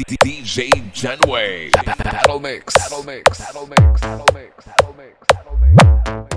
DJ Genway. Paddle mix. Paddle mix. Paddle mix. Paddle mix. Paddle mix. Paddle mix. Paddle mix.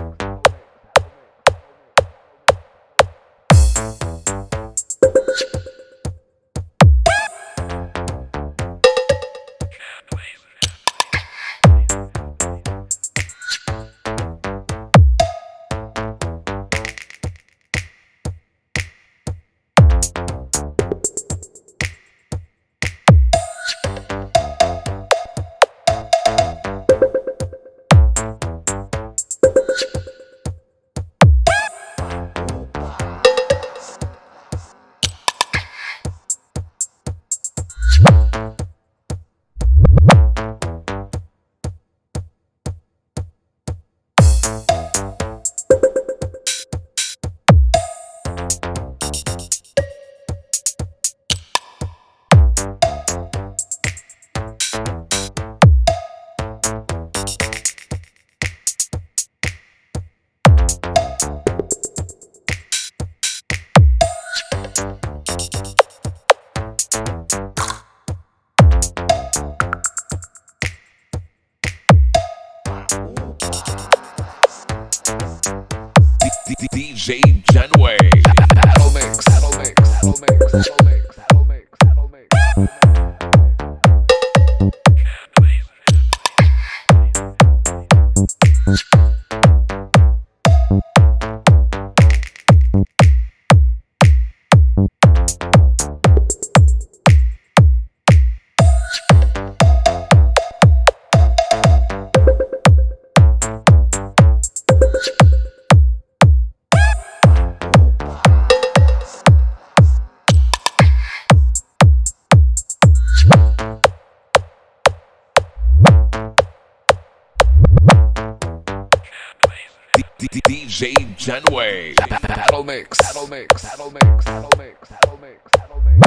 DJ Genway. Paddle mix. Paddle mix. Paddle mix. Paddle mix. Paddle mix. Paddle mix. DJ Genway. Paddle mix. Paddle mix. Paddle mix. Paddle mix. Paddle mix. Paddle mix. Paddle mix.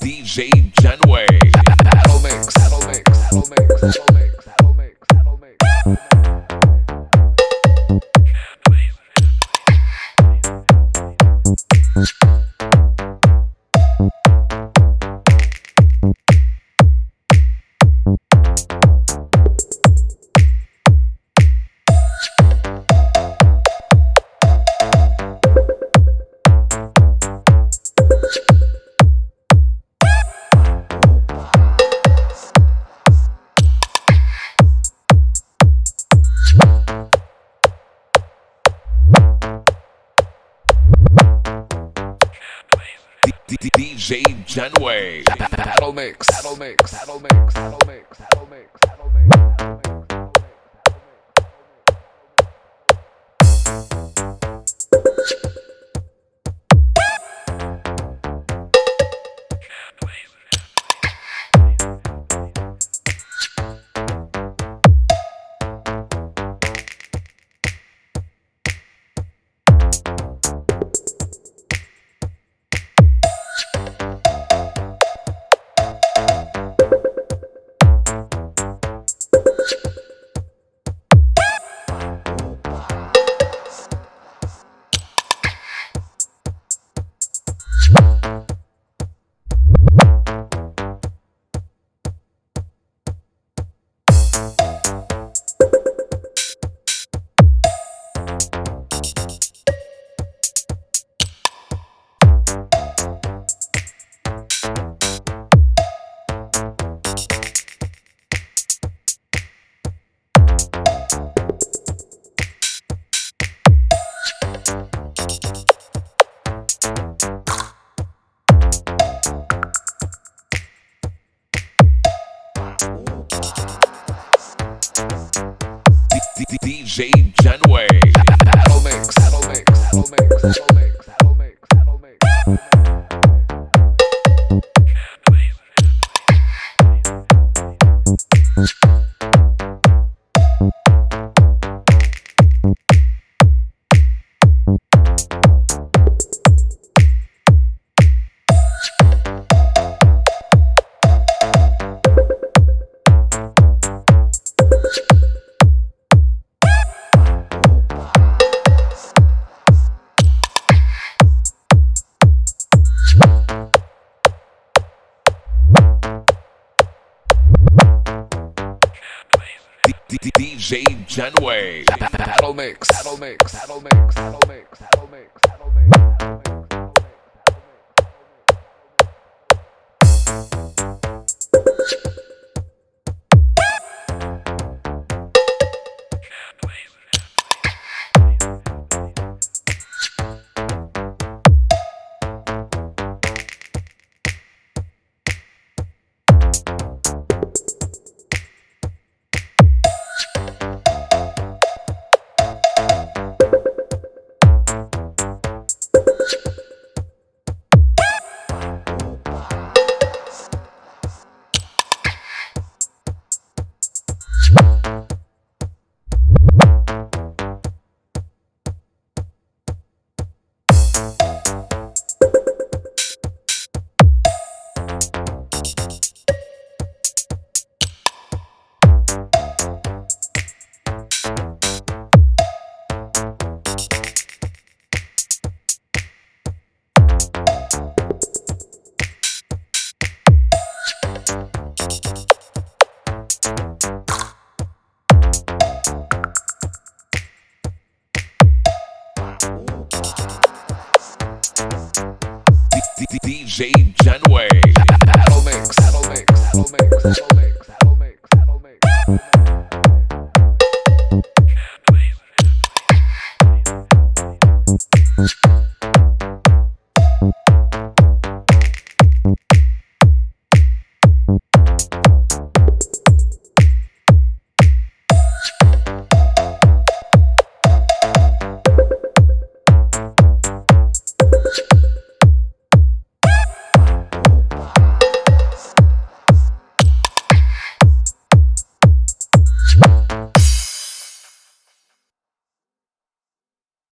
DJ Genway. Paddle mix. Paddle mix. Paddle mix. Paddle mix. Paddle mix. Paddle mix. DJ Genway. Paddle mix. Paddle mix. Paddle mix. Paddle mix. Paddle mix. Paddle mix. Paddle mix. DJ Genway. Battle mix. Battle mix. Battle mix. Battle mix. Battle mix. Battle mix. Battle mix. DJ Genway. Battle mix. Battle mix. Battle mix. Battle mix.